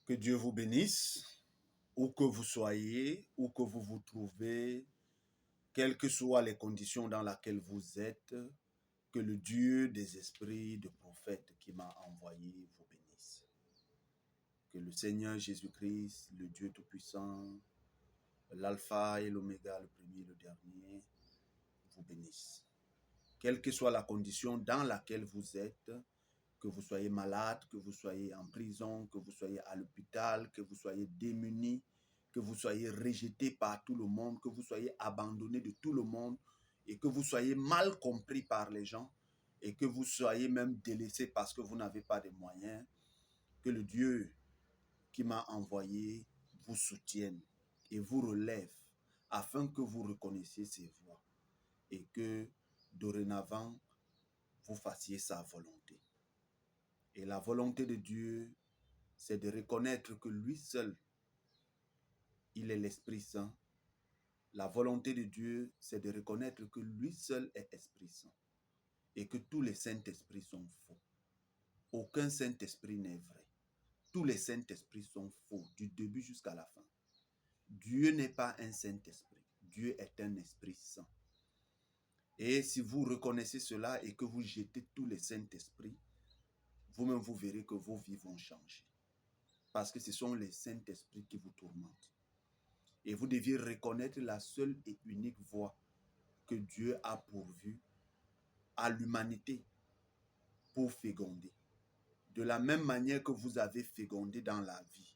Que Dieu vous bénisse, où que vous soyez, où que vous vous trouvez, quelles que soient les conditions dans lesquelles vous êtes, que le Dieu des esprits de prophète qui m'a envoyé vous bénisse. Que le Seigneur Jésus-Christ, le Dieu Tout-Puissant, l'Alpha et l'Oméga, le premier et le dernier, vous bénisse. Quelle que soit la condition dans laquelle vous êtes, que vous soyez malade, que vous soyez en prison, que vous soyez à l'hôpital, que vous soyez démuni, que vous soyez rejeté par tout le monde, que vous soyez abandonné de tout le monde et que vous soyez mal compris par les gens et que vous soyez même délaissé parce que vous n'avez pas de moyens, que le Dieu qui m'a envoyé vous soutienne et vous relève afin que vous reconnaissiez ses voies et que dorénavant vous fassiez sa volonté. Et la volonté de Dieu, c'est de reconnaître que lui seul, il est l'Esprit Saint. La volonté de Dieu, c'est de reconnaître que lui seul est Esprit Saint et que tous les Saints-Esprits sont faux. Aucun Saint-Esprit n'est vrai. Tous les Saints-Esprits sont faux, du début jusqu'à la fin. Dieu n'est pas un Saint-Esprit. Dieu est un Esprit Saint. Et si vous reconnaissez cela et que vous jetez tous les Saints-Esprits, vous-même vous verrez que vos vies vont changer. Parce que ce sont les Saints-Esprits qui vous tourmentent. Et vous deviez reconnaître la seule et unique voie que Dieu a pourvue à l'humanité pour féconder. De la même manière que vous avez fécondé dans la vie,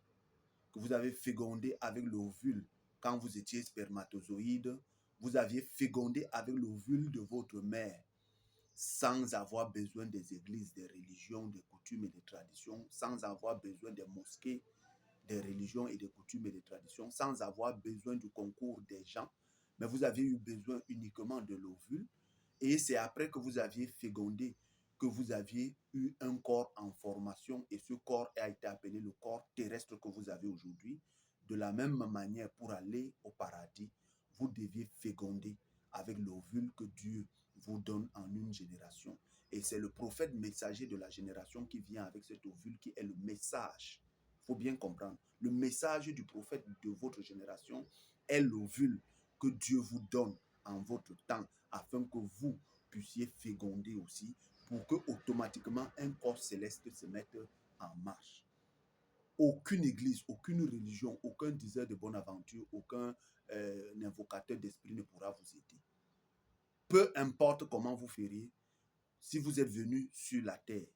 que vous avez fécondé avec l'ovule quand vous étiez spermatozoïde, vous aviez fécondé avec l'ovule de votre mère sans avoir besoin des églises, des religions, des coutumes et des traditions, sans avoir besoin des mosquées, des religions et des coutumes et des traditions, sans avoir besoin du concours des gens, mais vous avez eu besoin uniquement de l'ovule. Et c'est après que vous aviez fécondé que vous aviez eu un corps en formation et ce corps a été appelé le corps terrestre que vous avez aujourd'hui. De la même manière, pour aller au paradis, vous deviez féconder avec l'ovule que Dieu vous donne en une génération. Et c'est le prophète messager de la génération qui vient avec cet ovule qui est le message. Il faut bien comprendre. Le message du prophète de votre génération est l'ovule que Dieu vous donne en votre temps afin que vous puissiez féconder aussi pour que automatiquement un corps céleste se mette en marche. Aucune église, aucune religion, aucun diseur de bonne aventure, aucun invocateur d'esprit ne pourra vous aider. Peu importe comment vous feriez, si vous êtes venu sur la terre,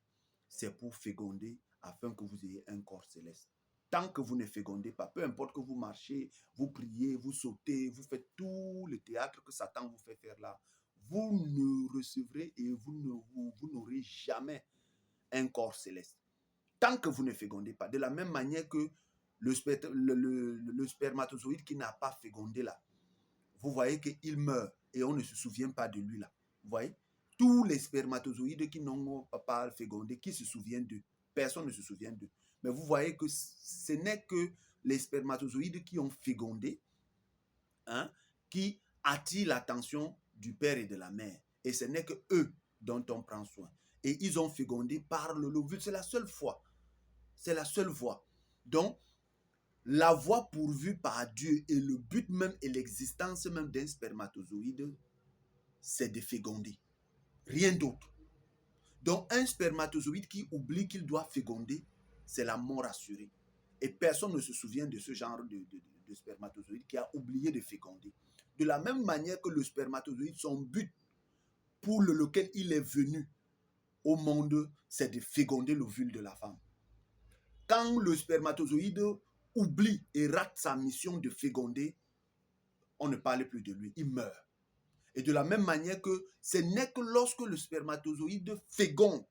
c'est pour féconder afin que vous ayez un corps céleste. Tant que vous ne fécondez pas, peu importe que vous marchez, vous priez, vous sautez, vous faites tout le théâtre que Satan vous fait faire là, vous ne recevrez et vous n'aurez jamais un corps céleste. Tant que vous ne fécondez pas. De la même manière que le spermatozoïde qui n'a pas fécondé là, vous voyez qu'il meurt et on ne se souvient pas de lui là. Vous voyez? Tous les spermatozoïdes qui n'ont pas fécondé, qui se souviennent d'eux, personne ne se souvient d'eux. Mais vous voyez que ce n'est que les spermatozoïdes qui ont fécondé, qui attirent l'attention du père et de la mère. Et ce n'est que eux dont on prend soin. Et ils ont fécondé par l'ovule. C'est la seule fois. C'est la seule voie. Donc, la voie pourvue par Dieu et le but même et l'existence même d'un spermatozoïde, c'est de féconder. Rien d'autre. Donc, un spermatozoïde qui oublie qu'il doit féconder, c'est la mort assurée. Et personne ne se souvient de ce genre de spermatozoïde qui a oublié de féconder. De la même manière que le spermatozoïde, son but pour lequel il est venu au monde, c'est de féconder l'ovule de la femme. Quand le spermatozoïde oublie et rate sa mission de féconder, on ne parle plus de lui, il meurt. Et de la même manière que ce n'est que lorsque le spermatozoïde féconde,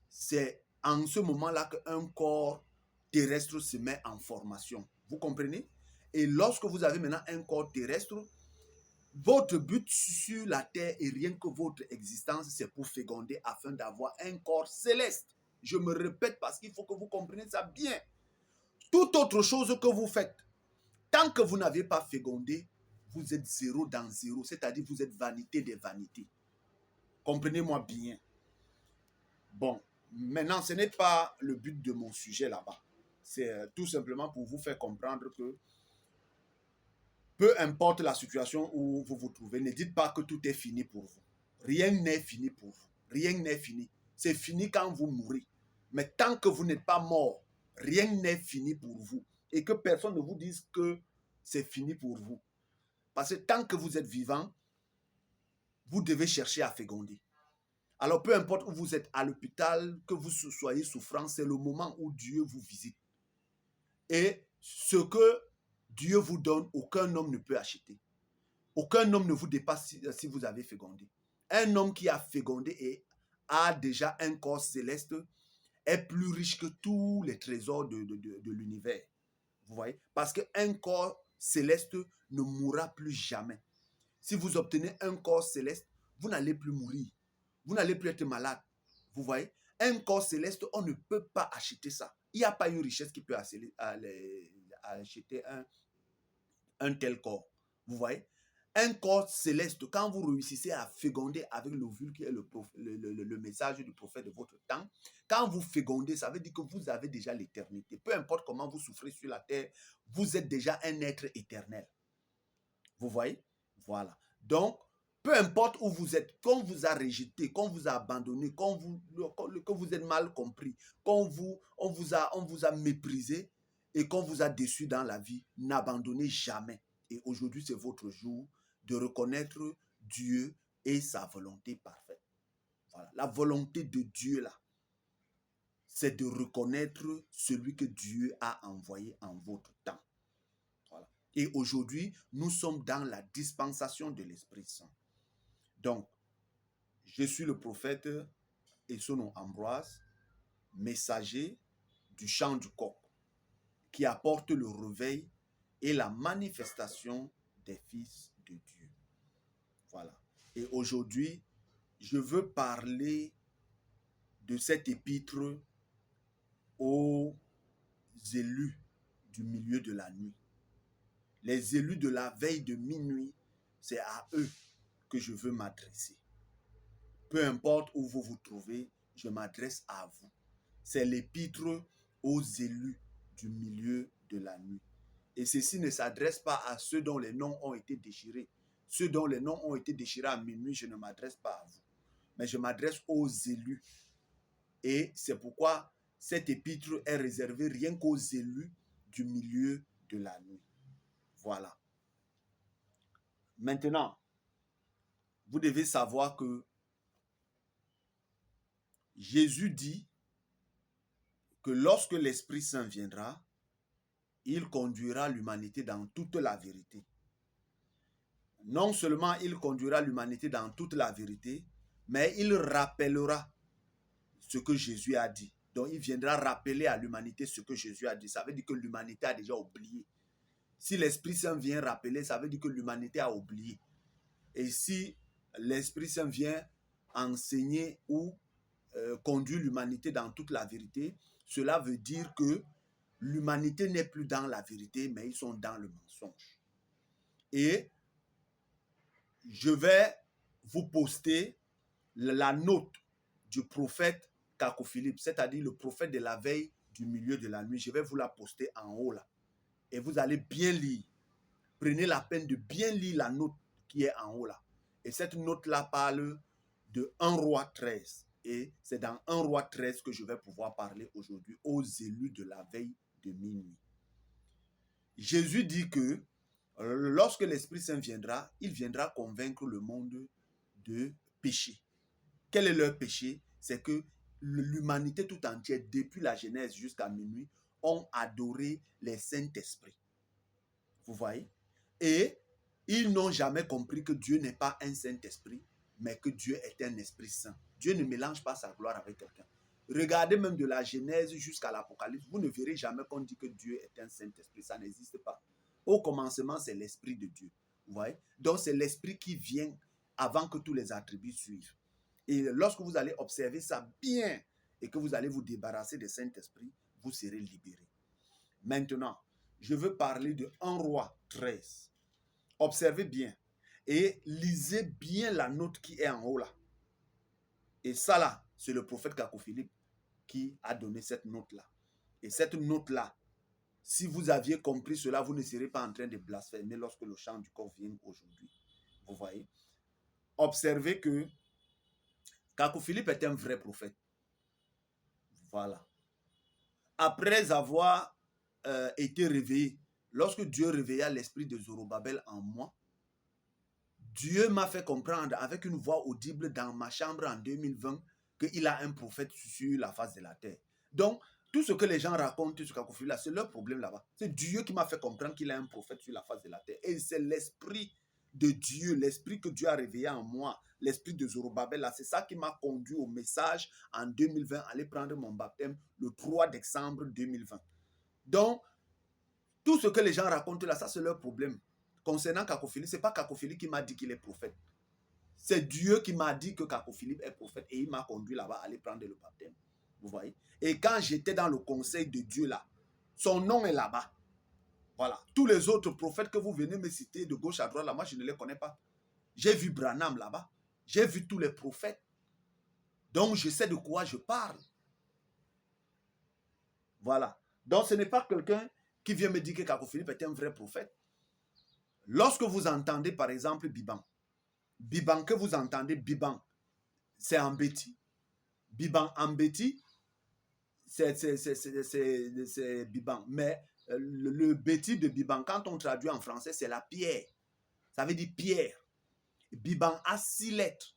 c'est en ce moment-là qu'un corps terrestre se met en formation. Vous comprenez? Et lorsque vous avez maintenant un corps terrestre, votre but sur la terre et rien que votre existence, c'est pour féconder afin d'avoir un corps céleste. Je me répète parce qu'il faut que vous compreniez ça bien. Toute autre chose que vous faites, tant que vous n'avez pas fécondé, vous êtes zéro dans zéro, c'est-à-dire vous êtes vanité des vanités. Comprenez-moi bien. Bon, maintenant, ce n'est pas le but de mon sujet là-bas. C'est tout simplement pour vous faire comprendre que peu importe la situation où vous vous trouvez, ne dites pas que tout est fini pour vous. Rien n'est fini pour vous. Rien n'est fini. C'est fini quand vous mourrez. Mais tant que vous n'êtes pas mort, rien n'est fini pour vous. Et que personne ne vous dise que c'est fini pour vous. Parce que tant que vous êtes vivant, vous devez chercher à féconder. Alors peu importe où vous êtes à l'hôpital, que vous soyez souffrant, c'est le moment où Dieu vous visite. Et ce que Dieu vous donne, aucun homme ne peut acheter. Aucun homme ne vous dépasse si vous avez fécondé. Un homme qui a fécondé et a déjà un corps céleste est plus riche que tous les trésors de l'univers. Vous voyez? Parce qu'un corps céleste ne mourra plus jamais. Si vous obtenez un corps céleste, vous n'allez plus mourir. Vous n'allez plus être malade. Vous voyez? Un corps céleste, on ne peut pas acheter ça. Il n'y a pas une richesse qui peut acheter un tel corps. Vous voyez? Un corps céleste, quand vous réussissez à féconder avec l'ovule qui est le message du prophète de votre temps, quand vous fécondez, ça veut dire que vous avez déjà l'éternité. Peu importe comment vous souffrez sur la terre, vous êtes déjà un être éternel. Vous voyez? Voilà. Donc, peu importe où vous êtes, qu'on vous a rejeté, qu'on vous a abandonné, que vous êtes mal compris, on vous a méprisé et qu'on vous a déçu dans la vie, n'abandonnez jamais. Et aujourd'hui, c'est votre jour de reconnaître Dieu et sa volonté parfaite. Voilà. La volonté de Dieu, là, c'est de reconnaître celui que Dieu a envoyé en votre temps. Voilà. Et aujourd'hui, nous sommes dans la dispensation de l'Esprit Saint. Donc, je suis le prophète et son nom Ambroise, messager du chant du coq, qui apporte le réveil et la manifestation des fils de Dieu. Voilà. Et aujourd'hui, je veux parler de cet épître aux élus du milieu de la nuit. Les élus de la veille de minuit, c'est à eux que je veux m'adresser. Peu importe où vous vous trouvez, je m'adresse à vous. C'est l'épître aux élus du milieu de la nuit. Et ceci ne s'adresse pas à ceux dont les noms ont été déchirés. Ceux dont les noms ont été déchirés à minuit, je ne m'adresse pas à vous. Mais je m'adresse aux élus. Et c'est pourquoi cet épître est réservé rien qu'aux élus du milieu de la nuit. Voilà. Maintenant, vous devez savoir que Jésus dit que lorsque l'Esprit Saint viendra, il conduira l'humanité dans toute la vérité. Non seulement il conduira l'humanité dans toute la vérité, mais il rappellera ce que Jésus a dit. Donc il viendra rappeler à l'humanité ce que Jésus a dit. Ça veut dire que l'humanité a déjà oublié. Si l'Esprit Saint vient rappeler, ça veut dire que l'humanité a oublié. Et si l'Esprit Saint vient enseigner ou conduire l'humanité dans toute la vérité, cela veut dire que l'humanité n'est plus dans la vérité, mais ils sont dans le mensonge. Et je vais vous poster la note du prophète Cacophilippe, c'est-à-dire le prophète de la veille du milieu de la nuit. Je vais vous la poster en haut là. Et vous allez bien lire. Prenez la peine de bien lire la note qui est en haut là. Et cette note-là parle de 1 Roi 13. Et c'est dans 1 Roi 13 que je vais pouvoir parler aujourd'hui aux élus de la veille de minuit. Jésus dit que lorsque l'Esprit Saint viendra, il viendra convaincre le monde de péché. Quel est leur péché? C'est que l'humanité tout entière, depuis la Genèse jusqu'à minuit, ont adoré les Saint-Esprits. Vous voyez? Et ils n'ont jamais compris que Dieu n'est pas un Saint-Esprit, mais que Dieu est un Esprit Saint. Dieu ne mélange pas sa gloire avec quelqu'un. Regardez même de la Genèse jusqu'à l'Apocalypse, vous ne verrez jamais qu'on dit que Dieu est un Saint-Esprit. Ça n'existe pas. Au commencement, c'est l'Esprit de Dieu. Vous voyez? Donc, c'est l'Esprit qui vient avant que tous les attributs suivent. Et lorsque vous allez observer ça bien et que vous allez vous débarrasser du Saint-Esprit, vous serez libérés. Maintenant, je veux parler de 1 Roi 13. Observez bien et lisez bien la note qui est en haut là. Et ça là, c'est le prophète Cacophilippe qui a donné cette note là. Et cette note-là, si vous aviez compris cela, vous ne serez pas en train de blasphémer lorsque le chant du corps vient aujourd'hui. Vous voyez? Observez que Kakou Philippe est un vrai prophète. Voilà. Après avoir été réveillé, lorsque Dieu réveilla l'esprit de Zorobabel en moi, Dieu m'a fait comprendre avec une voix audible dans ma chambre en 2020 qu'il a un prophète sur la face de la terre. Donc, tout ce que les gens racontent sur Kakou Philippe, c'est leur problème là-bas. C'est Dieu qui m'a fait comprendre qu'il a un prophète sur la face de la terre. Et c'est l'esprit de Dieu, l'esprit que Dieu a réveillé en moi, l'esprit de Zorobabel, là, c'est ça qui m'a conduit au message en 2020, aller prendre mon baptême le 3 décembre 2020. Donc, tout ce que les gens racontent là, ça c'est leur problème. Concernant Kakou Philippe, ce n'est pas Kakou Philippe qui m'a dit qu'il est prophète. C'est Dieu qui m'a dit que Kakou Philippe est prophète et il m'a conduit là-bas à aller prendre le baptême. Vous voyez? Et quand j'étais dans le conseil de Dieu là, son nom est là-bas. Voilà. Tous les autres prophètes que vous venez me citer de gauche à droite, là, moi, je ne les connais pas. J'ai vu Branham là-bas. J'ai vu tous les prophètes. Donc, je sais de quoi je parle. Voilà. Donc, ce n'est pas quelqu'un qui vient me dire que Kakou Philippe est un vrai prophète. Lorsque vous entendez, par exemple, Biban, Biban que vous entendez, Biban, c'est en Béti. Biban en Béti, c'est Biban. Mais le Béti de Biban, quand on traduit en français, c'est la pierre. Ça veut dire pierre. Biban a 6 lettres.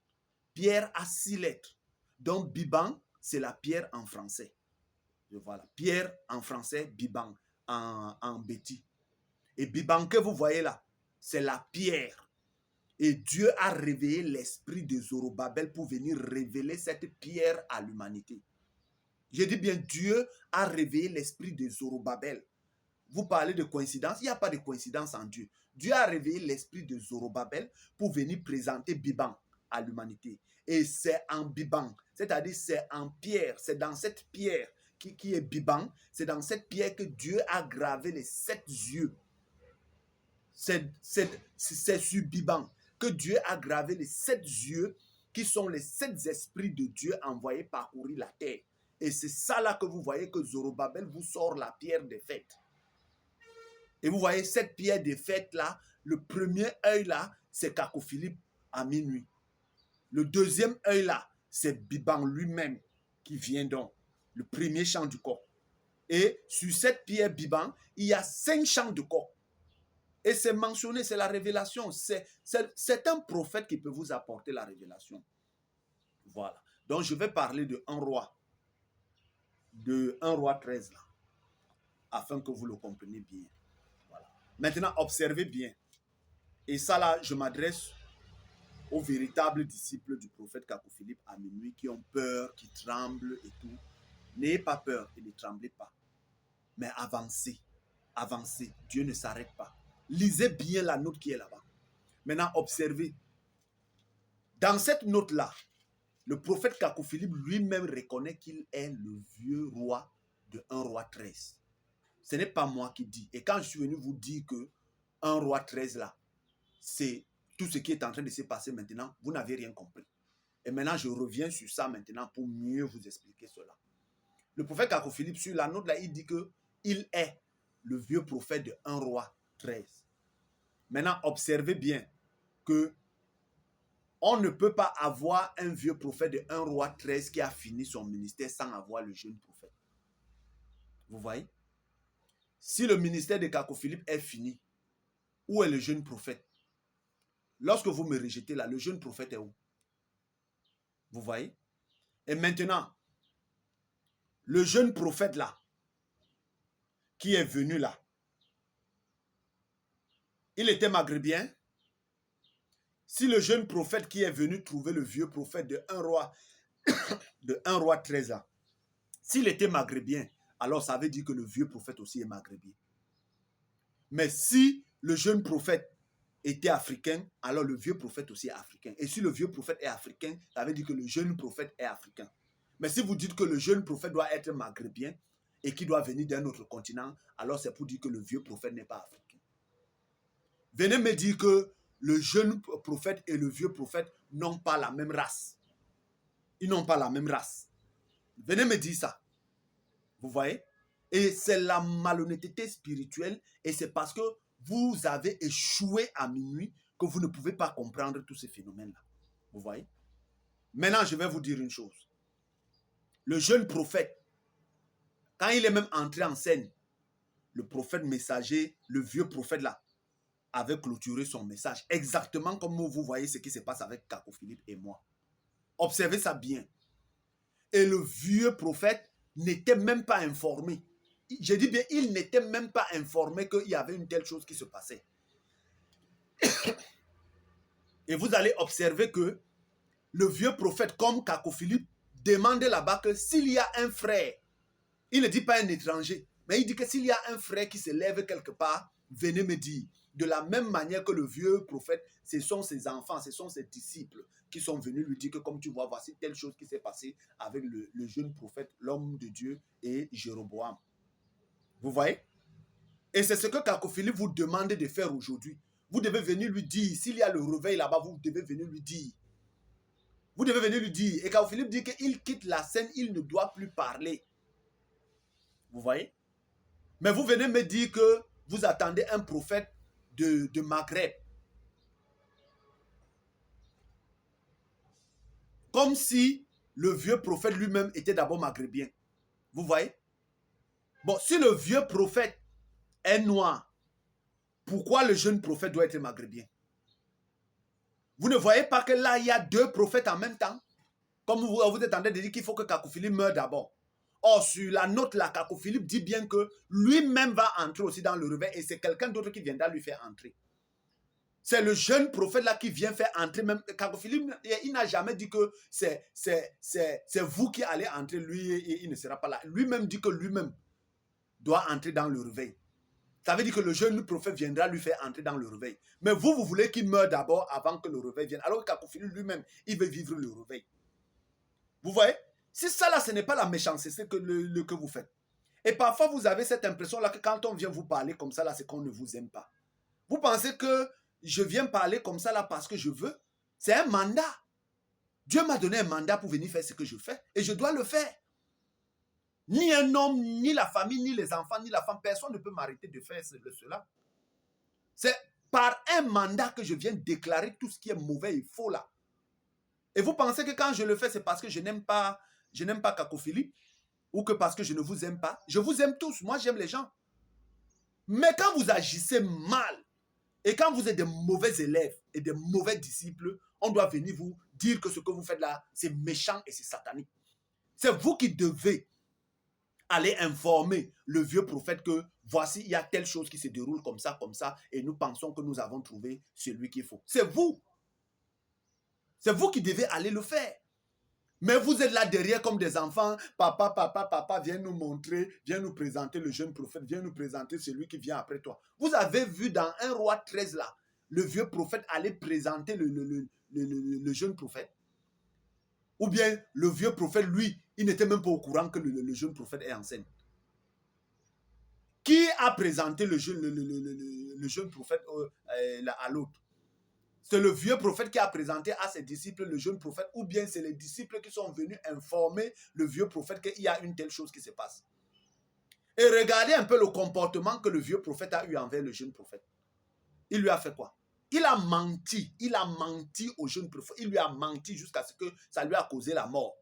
Pierre a 6 lettres. Donc, Biban, c'est la pierre en français. Voilà. Pierre en français, Biban en Béti. Et Biban que vous voyez là, c'est la pierre. Et Dieu a réveillé l'esprit de Zorobabel pour venir révéler cette pierre à l'humanité. Je dis bien, Dieu a réveillé l'esprit de Zorobabel. Vous parlez de coïncidence, il n'y a pas de coïncidence en Dieu. Dieu a réveillé l'esprit de Zorobabel pour venir présenter Biban à l'humanité. Et c'est en Biban, c'est-à-dire c'est en pierre, c'est dans cette pierre qui est Biban, c'est dans cette pierre que Dieu a gravé les 7 yeux. C'est sur Biban que Dieu a gravé les 7 yeux qui sont les 7 esprits de Dieu envoyés parcourir la terre. Et c'est ça là que vous voyez que Zorobabel vous sort la pierre des fêtes. Et vous voyez cette pierre des fêtes là, le premier œil là, c'est Kakou Philippe à minuit. Le deuxième œil là, c'est Biban lui-même qui vient donc, le premier chant du corps. Et sur cette pierre Biban, il y a 5 chants de corps. Et c'est mentionné, c'est la révélation. C'est un prophète qui peut vous apporter la révélation. Voilà. Donc je vais parler de 1 roi. De 1 roi 13 là. Afin que vous le compreniez bien. Voilà. Maintenant, observez bien. Et ça là, je m'adresse aux véritables disciples du prophète Kakou Philippe à minuit qui ont peur, qui tremblent et tout. N'ayez pas peur et ne tremblez pas. Mais avancez. Avancez. Dieu ne s'arrête pas. Lisez bien la note qui est là-bas. Maintenant, observez. Dans cette note-là, le prophète Kakou Philippe lui-même reconnaît qu'il est le vieux roi de 1 roi 13. Ce n'est pas moi qui dis. Et quand je suis venu vous dire que 1 roi 13 là, c'est tout ce qui est en train de se passer maintenant, vous n'avez rien compris. Et maintenant, je reviens sur ça maintenant pour mieux vous expliquer cela. Le prophète Kakou Philippe, sur la note là, il dit qu'il est le vieux prophète de 1 roi 13. Maintenant, observez bien que on ne peut pas avoir un vieux prophète de 1 roi 13 qui a fini son ministère sans avoir le jeune prophète. Vous voyez? Si le ministère de Kakou Philippe est fini, où est le jeune prophète? Lorsque vous me rejetez là, le jeune prophète est où? Vous voyez? Et maintenant, le jeune prophète là, qui est venu là, il était maghrébien. Si le jeune prophète qui est venu trouver le vieux prophète de 1 roi 13 là, s'il était maghrébien, alors ça veut dire que le vieux prophète aussi est maghrébien. Mais si le jeune prophète était africain, alors le vieux prophète aussi est africain. Et si le vieux prophète est africain, ça veut dire que le jeune prophète est africain. Mais si vous dites que le jeune prophète doit être maghrébien et qu'il doit venir d'un autre continent, alors c'est pour dire que le vieux prophète n'est pas africain. Venez me dire que le jeune prophète et le vieux prophète n'ont pas la même race. Ils n'ont pas la même race. Venez me dire ça. Vous voyez? Et c'est la malhonnêteté spirituelle et c'est parce que vous avez échoué à minuit que vous ne pouvez pas comprendre tous ces phénomènes-là. Vous voyez? Maintenant, je vais vous dire une chose. Le jeune prophète, quand il est même entré en scène, le prophète messager, le vieux prophète là, avait clôturé son message. Exactement comme vous voyez ce qui se passe avec Kako Philippe et moi. Observez ça bien. Et le vieux prophète n'était même pas informé. Je dis bien, il n'était même pas informé qu'il y avait une telle chose qui se passait. Et vous allez observer que le vieux prophète, comme Kako Philippe, demandait là-bas que s'il y a un frère, il ne dit pas un étranger, mais il dit que s'il y a un frère qui se lève quelque part, venez me dire. De la même manière que le vieux prophète, ce sont ses enfants, ce sont ses disciples qui sont venus lui dire que comme tu vois, voici telle chose qui s'est passée avec le jeune prophète, l'homme de Dieu et Jéroboam. Vous voyez? Et c'est ce que Kako Philippe vous demande de faire aujourd'hui. Vous devez venir lui dire, s'il y a le réveil là-bas, vous devez venir lui dire. Vous devez venir lui dire. Et Kako Philippe dit qu'il quitte la scène, il ne doit plus parler. Vous voyez? Mais vous venez me dire que vous attendez un prophète de Maghreb. Comme si le vieux prophète lui-même était d'abord maghrébien. Vous voyez? Bon, si le vieux prophète est noir, pourquoi le jeune prophète doit être maghrébien? Vous ne voyez pas que là, il y a deux prophètes en même temps? Comme vous êtes en train de dire qu'il faut que Kako Philippe meure d'abord. Or, sur la note là, Kako Philippe dit bien que lui-même va entrer aussi dans le réveil et c'est quelqu'un d'autre qui viendra lui faire entrer. C'est le jeune prophète là qui vient faire entrer. Même Kako Philippe, il n'a jamais dit que c'est vous qui allez entrer, lui, et il ne sera pas là. Lui-même dit que lui-même doit entrer dans le réveil. Ça veut dire que le jeune prophète viendra lui faire entrer dans le réveil. Mais vous voulez qu'il meure d'abord avant que le réveil vienne. Alors que Kako Philippe lui-même, il veut vivre le réveil. Vous voyez? Si ça là, ce n'est pas la méchanceté que vous faites. Et parfois, vous avez cette impression-là que quand on vient vous parler comme ça, là, c'est qu'on ne vous aime pas. Vous pensez que je viens parler comme ça là parce que je veux? C'est un mandat. Dieu m'a donné un mandat pour venir faire ce que je fais et je dois le faire. Ni un homme, ni la famille, ni les enfants, ni la femme, personne ne peut m'arrêter de faire cela. C'est par un mandat que je viens déclarer tout ce qui est mauvais et faux là. Et vous pensez que quand je le fais, c'est parce que je n'aime pas Kako Philippe ou que parce que je ne vous aime pas? Je vous aime tous, moi j'aime les gens. Mais quand vous agissez mal et quand vous êtes des mauvais élèves et des mauvais disciples, on doit venir vous dire que ce que vous faites là, c'est méchant et c'est satanique. C'est vous qui devez aller informer le vieux prophète que voici, il y a telle chose qui se déroule comme ça, et nous pensons que nous avons trouvé celui qu'il faut. C'est vous. C'est vous qui devez aller le faire. Mais vous êtes là derrière comme des enfants. Papa, viens nous montrer, viens nous présenter le jeune prophète, viens nous présenter celui qui vient après toi. Vous avez vu dans 1 Roi 13 là, le vieux prophète allait présenter le jeune prophète. Ou bien le vieux prophète, lui, il n'était même pas au courant que le jeune prophète est en scène. Qui a présenté le jeune prophète à l'autre? C'est le vieux prophète qui a présenté à ses disciples le jeune prophète, ou bien c'est les disciples qui sont venus informer le vieux prophète qu'il y a une telle chose qui se passe. Et regardez un peu le comportement que le vieux prophète a eu envers le jeune prophète. Il lui a fait quoi? Il a menti au jeune prophète. Il lui a menti jusqu'à ce que ça lui a causé la mort.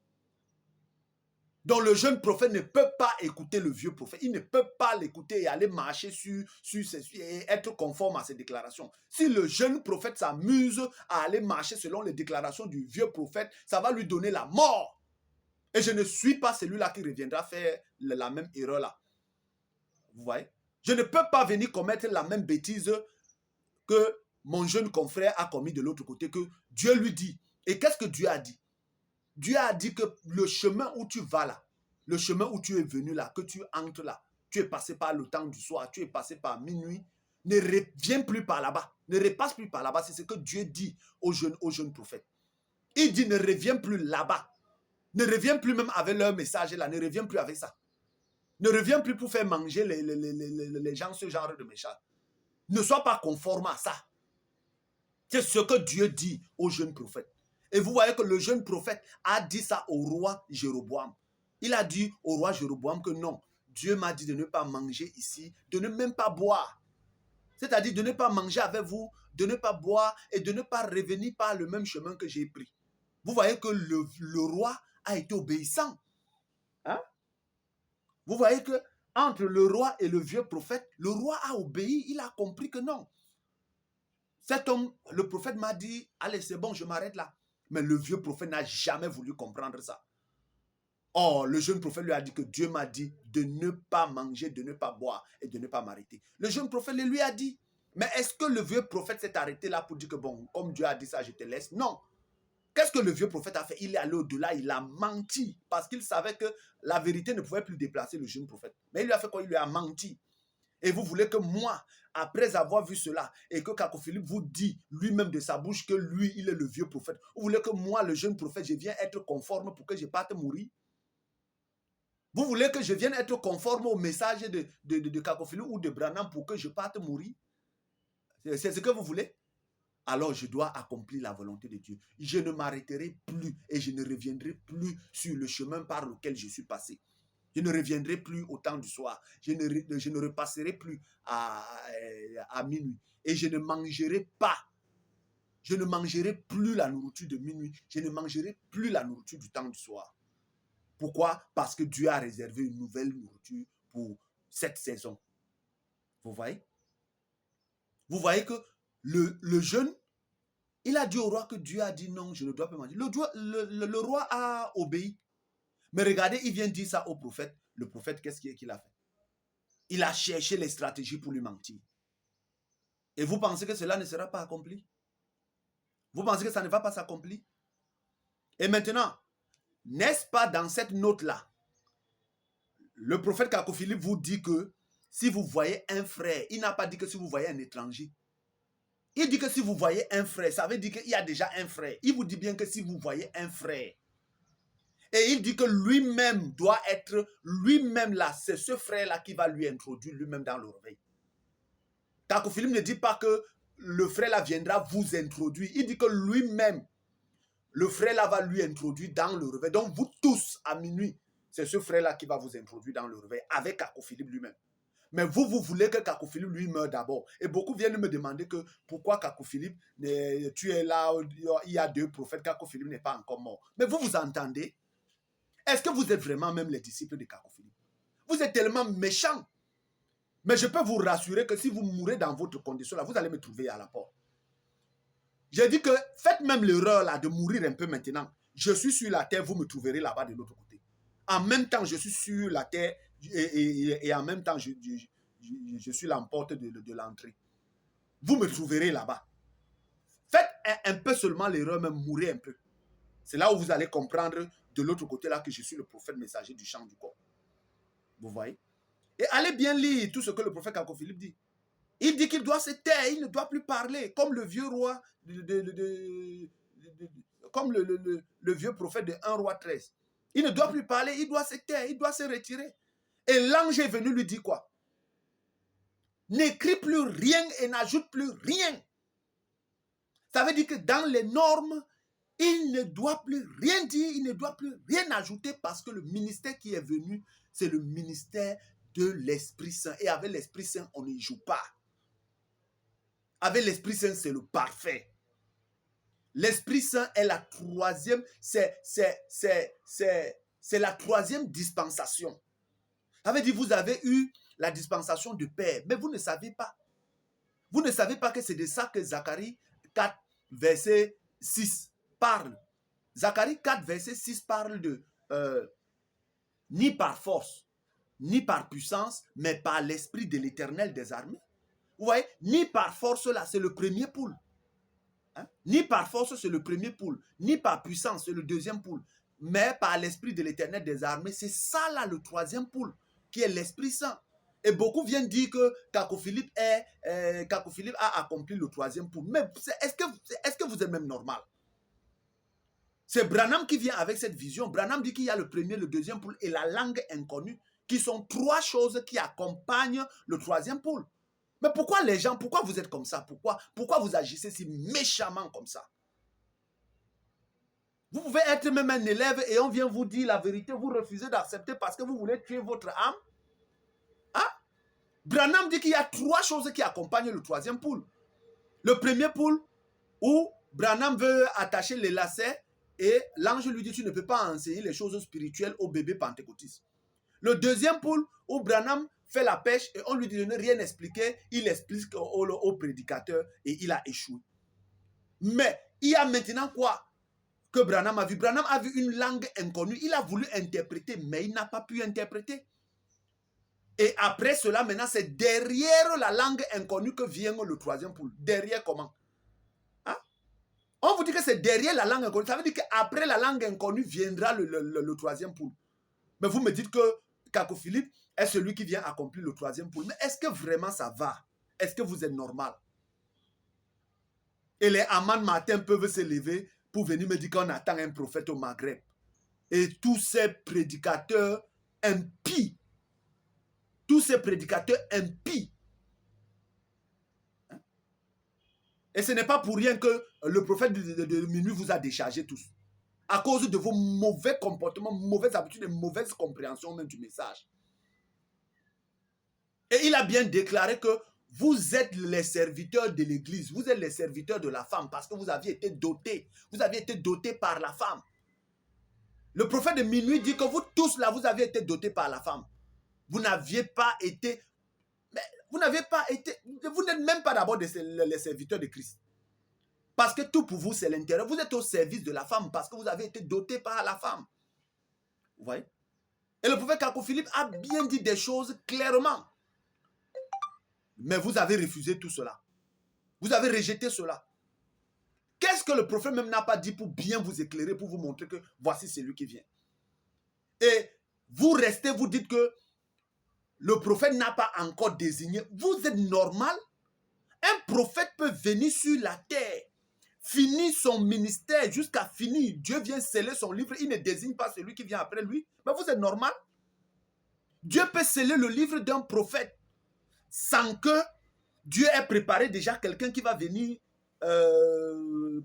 Donc le jeune prophète ne peut pas écouter le vieux prophète. Il ne peut pas l'écouter et aller marcher et être conforme à ses déclarations. Si le jeune prophète s'amuse à aller marcher selon les déclarations du vieux prophète, ça va lui donner la mort. Et je ne suis pas celui-là qui reviendra faire la même erreur là. Vous voyez? Je ne peux pas venir commettre la même bêtise que mon jeune confrère a commis de l'autre côté, que Dieu lui dit. Et qu'est-ce que Dieu a dit? Dieu a dit que le chemin où tu vas là, le chemin où tu es venu là, que tu entres là, tu es passé par le temps du soir, tu es passé par minuit, ne reviens plus par là-bas, ne repasse plus par là-bas. C'est ce que Dieu dit aux jeunes prophètes. Il dit ne reviens plus là-bas, ne reviens plus même avec leur message là, ne reviens plus avec ça. Ne reviens plus pour faire manger les gens ce genre de message. Ne sois pas conforme à ça. C'est ce que Dieu dit aux jeunes prophètes. Et vous voyez que le jeune prophète a dit ça au roi Jéroboam. Il a dit au roi Jéroboam que non, Dieu m'a dit de ne pas manger ici, de ne même pas boire. C'est-à-dire de ne pas manger avec vous, de ne pas boire et de ne pas revenir par le même chemin que j'ai pris. Vous voyez que le roi a été obéissant. Hein? Vous voyez que entre le roi et le vieux prophète, le roi a obéi, il a compris que non. Cet homme, le prophète m'a dit, allez, c'est bon, je m'arrête là. Mais le vieux prophète n'a jamais voulu comprendre ça. Or, le jeune prophète lui a dit que Dieu m'a dit de ne pas manger, de ne pas boire et de ne pas m'arrêter. Le jeune prophète lui a dit, mais est-ce que le vieux prophète s'est arrêté là pour dire que bon, comme Dieu a dit ça, je te laisse? Non. Qu'est-ce que le vieux prophète a fait? Il est allé au-delà, il a menti parce qu'il savait que la vérité ne pouvait plus déplacer le jeune prophète. Mais il lui a fait quoi? Il lui a menti. Et vous voulez que moi, après avoir vu cela, et que Kako Philippe vous dit lui-même de sa bouche que lui, il est le vieux prophète, vous voulez que moi, le jeune prophète, je vienne être conforme pour que je parte mourir? Vous voulez que je vienne être conforme au message de Kako Philippe ou de Branham pour que je parte mourir? C'est ce que vous voulez? Alors je dois accomplir la volonté de Dieu. Je ne m'arrêterai plus et je ne reviendrai plus sur le chemin par lequel je suis passé. Je ne reviendrai plus au temps du soir. Je ne repasserai plus à minuit. Et je ne mangerai pas. Je ne mangerai plus la nourriture de minuit. Je ne mangerai plus la nourriture du temps du soir. Pourquoi? Parce que Dieu a réservé une nouvelle nourriture pour cette saison. Vous voyez? Vous voyez que le jeune, il a dit au roi que Dieu a dit non, je ne dois pas manger. Le roi a obéi. Mais regardez, il vient dire ça au prophète. Le prophète, qu'est-ce qu'il a fait? Il a cherché les stratégies pour lui mentir. Et vous pensez que cela ne sera pas accompli? Vous pensez que ça ne va pas s'accomplir? Et maintenant, n'est-ce pas dans cette note-là, le prophète Kako Philippe vous dit que si vous voyez un frère, il n'a pas dit que si vous voyez un étranger. Il dit que si vous voyez un frère, ça veut dire qu'il y a déjà un frère. Il vous dit bien que si vous voyez un frère, et il dit que lui-même doit être, lui-même là, c'est ce frère-là qui va lui introduire lui-même dans le réveil. Kako Philippe ne dit pas que le frère là viendra vous introduire. Il dit que lui-même, le frère là va lui introduire dans le réveil. Donc vous tous, à minuit, c'est ce frère là qui va vous introduire dans le réveil avec Kako Philippe lui-même. Mais vous voulez que Kako Philippe lui meure d'abord. Et beaucoup viennent me demander que pourquoi Kako Philippe, tu es là, il y a deux prophètes, Kako Philippe n'est pas encore mort. Mais vous vous entendez? Est-ce que vous êtes vraiment même les disciples de Kako Philippe? Vous êtes tellement méchants. Mais je peux vous rassurer que si vous mourrez dans votre condition là, vous allez me trouver à la porte. J'ai dit que faites même l'erreur là de mourir un peu maintenant. Je suis sur la terre, vous me trouverez là-bas de l'autre côté. En même temps, je suis sur la terre et en même temps, je suis la porte de l'entrée. Vous me trouverez là-bas. Faites un peu seulement l'erreur, même mourir un peu. C'est là où vous allez comprendre de l'autre côté là que je suis le prophète messager du champ du corps. Vous voyez? Et allez bien lire tout ce que le prophète Kako Philippe dit. Il dit qu'il doit se taire, il ne doit plus parler, comme le vieux roi, comme le vieux prophète de 1 roi 13. Il ne doit plus parler, il doit se taire, il doit se retirer. Et l'ange est venu lui dire quoi? N'écris plus rien et n'ajoute plus rien. Ça veut dire que dans les normes, il ne doit plus rien dire, il ne doit plus rien ajouter parce que le ministère qui est venu, c'est le ministère de l'Esprit Saint. Et avec l'Esprit Saint, on ne joue pas. Avec l'Esprit Saint, c'est le parfait. L'Esprit Saint est la troisième, c'est la troisième dispensation. Ça veut dire que vous avez eu la dispensation de Père, mais vous ne savez pas. Vous ne savez pas que c'est de ça que Zacharie 4, verset 6 parle. Zacharie 4, verset 6 parle de ni par force, ni par puissance, mais par l'Esprit de l'Éternel des armées. Vous voyez, ni par force, là, c'est le premier poule. Hein? Ni par force, c'est le premier poule. Ni par puissance, c'est le deuxième poule. Mais par l'Esprit de l'Éternel des armées, c'est ça, là, le troisième poule, qui est l'Esprit Saint. Et beaucoup viennent dire que Kako Philippe a accompli le troisième poule. Mais est-ce que vous êtes même normal? C'est Branham qui vient avec cette vision. Branham dit qu'il y a le premier, le deuxième poule et la langue inconnue, qui sont trois choses qui accompagnent le troisième poule. Mais pourquoi les gens, pourquoi vous êtes comme ça? Pourquoi vous agissez si méchamment comme ça? Vous pouvez être même un élève et on vient vous dire la vérité, vous refusez d'accepter parce que vous voulez tuer votre âme. Branham dit qu'il y a 3 choses qui accompagnent le 3e poule. Le premier poule, où Branham veut attacher les lacets et l'ange lui dit, tu ne peux pas enseigner les choses spirituelles au bébé pentecôtiste. Le 2e poule, où Branham fait la pêche et on lui dit de ne rien expliquer, il explique au prédicateur et il a échoué. Mais il y a maintenant quoi que Branham a vu? Branham a vu une langue inconnue, il a voulu interpréter, mais il n'a pas pu interpréter. Et après cela, maintenant, c'est derrière la langue inconnue que vient le 3e poule. Derrière comment? Hein? On vous dit que c'est derrière la langue inconnue. Ça veut dire qu'après la langue inconnue viendra le 3e poule. Mais vous me dites que Kako Philippe est celui qui vient accomplir le 3e poule. Mais est-ce que vraiment ça va? Est-ce que vous êtes normal? Et les Amman Martin peuvent se lever pour venir me dire qu'on attend un prophète au Maghreb. Et tous ces prédicateurs impies, tous ces prédicateurs impies. Et ce n'est pas pour rien que le prophète de minuit vous a déchargé tous. À cause de vos mauvais comportements, mauvaises habitudes et mauvaise compréhension même du message. Et il a bien déclaré que vous êtes les serviteurs de l'église, vous êtes les serviteurs de la femme parce que vous aviez été dotés. Vous aviez été dotés par la femme. Le prophète de minuit dit que vous tous là, vous avez été dotés par la femme. Vous n'aviez pas été, vous n'êtes même pas d'abord les serviteurs de Christ. Parce que tout pour vous, c'est l'intérieur. Vous êtes au service de la femme parce que vous avez été doté par la femme. Vous voyez? Et le prophète Kako Philippe a bien dit des choses clairement. Mais vous avez refusé tout cela. Vous avez rejeté cela. Qu'est-ce que le prophète même n'a pas dit pour bien vous éclairer, pour vous montrer que voici celui qui vient? Et vous restez, vous dites que le prophète n'a pas encore désigné. Vous êtes normal? Un prophète peut venir sur la terre, finir son ministère jusqu'à finir. Dieu vient sceller son livre. Il ne désigne pas celui qui vient après lui. Mais vous êtes normal? Dieu peut sceller le livre d'un prophète sans que Dieu ait préparé déjà quelqu'un qui va venir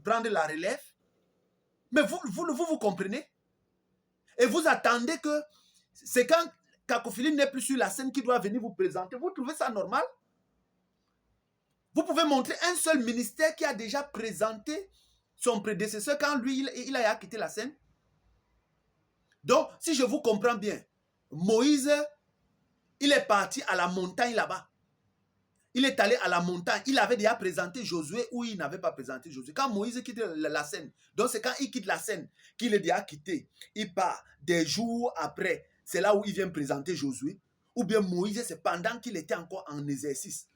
prendre la relève. Mais vous comprenez? Et vous attendez que c'est quand Kako Philippe n'est plus sur la scène qui doit venir vous présenter. Vous trouvez ça normal? Vous pouvez montrer un seul ministère qui a déjà présenté son prédécesseur quand lui, il a quitté la scène. Donc, si je vous comprends bien, Moïse, il est parti à la montagne là-bas. Il est allé à la montagne. Il avait déjà présenté Josué ou il n'avait pas présenté Josué. Quand Moïse quitte la scène, donc c'est quand il quitte la scène qu'il est déjà quitté. Il part des jours après. C'est là où il vient présenter Josué. Ou bien Moïse, c'est pendant qu'il était encore en exercice.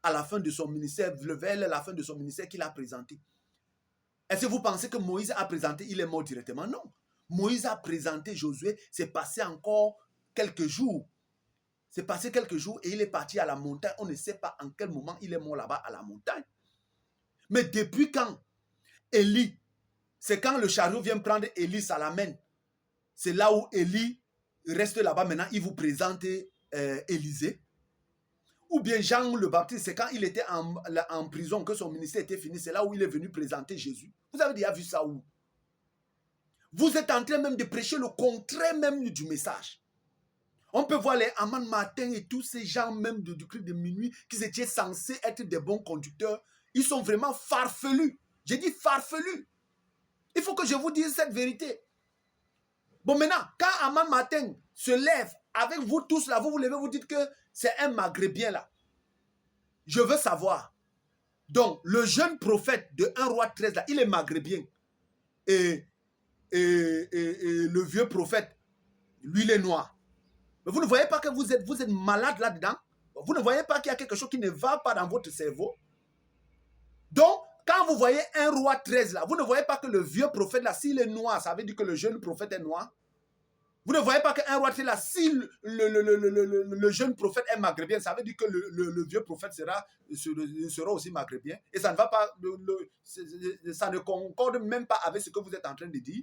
À la fin de son ministère, vers la fin de son ministère qu'il a présenté. Est-ce que vous pensez que Moïse a présenté, il est mort directement? Non. Moïse a présenté Josué, c'est passé encore quelques jours. C'est passé quelques jours et il est parti à la montagne. On ne sait pas en quel moment il est mort là-bas à la montagne. Mais depuis quand Élie, c'est quand le chariot vient prendre Élie, ça l'amène. C'est là où Élie reste là-bas maintenant, il vous présente Élisée. Ou bien Jean le Baptiste, c'est quand il était en prison que son ministère était fini. C'est là où il est venu présenter Jésus. Vous avez déjà vu ça où? Vous êtes en train même de prêcher le contraire même du message. On peut voir les Amman Martin et tous ces gens même du culte de minuit qui étaient censés être des bons conducteurs. Ils sont vraiment farfelus. J'ai dit farfelus. Il faut que je vous dise cette vérité. Bon, maintenant, quand Amman Martin se lève avec vous tous là, vous vous levez, vous dites que c'est un maghrébien là. Je veux savoir. Donc, le jeune prophète de 1 roi 13 là, il est maghrébien. Et le vieux prophète, lui, il est noir. Mais vous ne voyez pas que vous êtes malade là-dedans? Vous ne voyez pas qu'il y a quelque chose qui ne va pas dans votre cerveau? Donc, quand vous voyez 1 roi 13 là, vous ne voyez pas que le vieux prophète là, s'il est noir, ça veut dire que le jeune prophète est noir? Vous ne voyez pas que 1 roi 13 là, si le jeune prophète est maghrébien, ça veut dire que le vieux prophète sera aussi maghrébien? Et ça ne va pas, ça ne concorde même pas avec ce que vous êtes en train de dire.